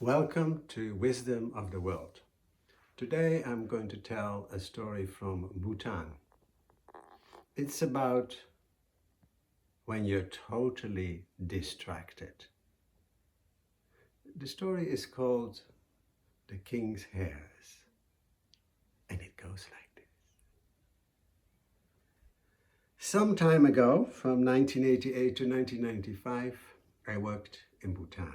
Welcome to Wisdom of the World. Today I'm going to tell a story from Bhutan. It's about when you're totally distracted. The story is called The King's Hairs, and it goes like this. Some time ago, from 1988 to 1995, I worked in Bhutan.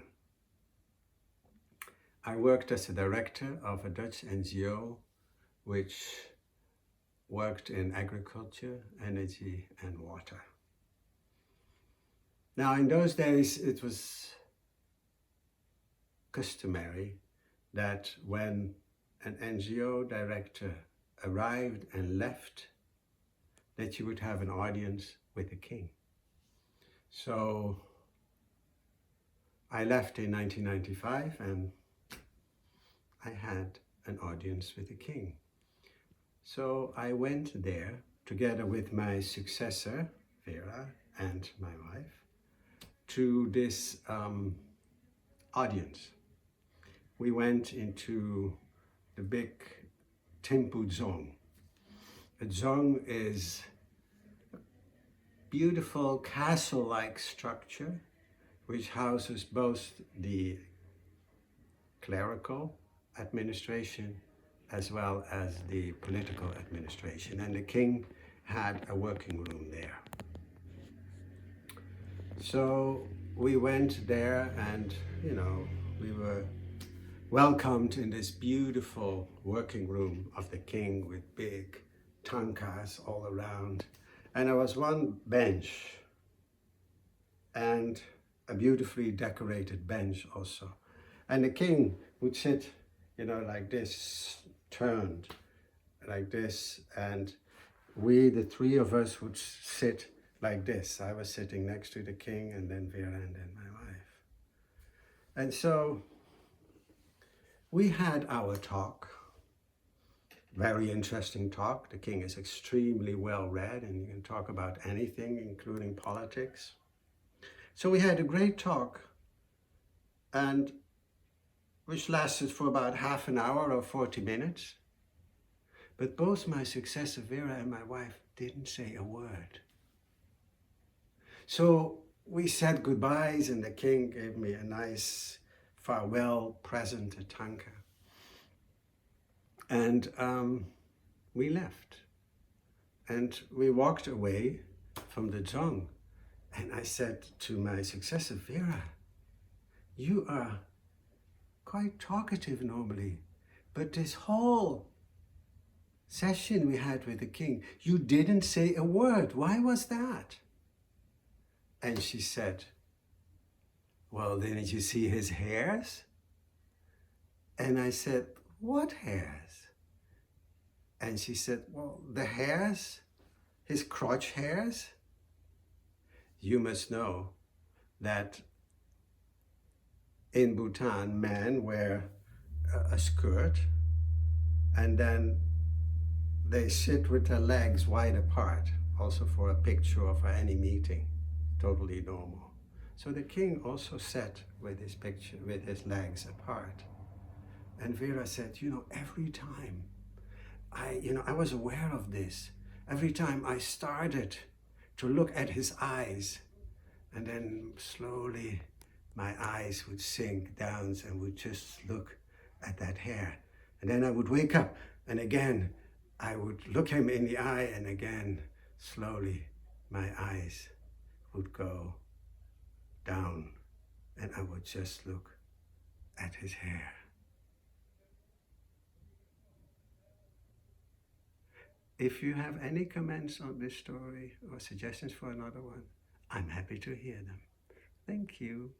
I worked as a director of a Dutch NGO which worked in agriculture, energy and water. Now in those days it was customary that when an NGO director arrived and left, that you would have an audience with the king. So I left in 1995 and I had an audience with the king. So I went there together with my successor, Vera, and my wife, to this audience. We went into the big temple dzong. A dzong is a beautiful castle-like structure which houses both the clerical administration as well as the political administration, and the king had a working room there. So we went there and, we were welcomed in this beautiful working room of the king with big tankas all around. And there was one bench and a beautifully decorated bench also. And the king would sit, like this, turned like this, and we, the three of us, would sit like this. I was sitting next to the king, and then Vera, and then my wife. And so we had our talk, very interesting talk. The king is extremely well read and you can talk about anything, including politics. So we had a great talk, and which lasted for about half an hour or 40 minutes. But both my successor Vera and my wife didn't say a word. So we said goodbyes and the king gave me a nice farewell present, a tanka. And we left. And we walked away from the dzong. And I said to my successor, Vera, you are quite talkative normally, but this whole session we had with the king, you didn't say a word. Why was that? And she said, well, didn't you see his hairs? And I said, what hairs? And she said, well, the hairs, his crotch hairs. You must know that in Bhutan, men wear a skirt and then they sit with their legs wide apart, also for a picture or for any meeting, totally normal. So the king also sat with his picture, with his legs apart. And Vera said, every time I was aware of this, every time I started to look at his eyes, and then slowly my eyes would sink down and would just look at that hair. And then I would wake up and again, I would look him in the eye and again, slowly my eyes would go down and I would just look at his hair. If you have any comments on this story or suggestions for another one, I'm happy to hear them. Thank you.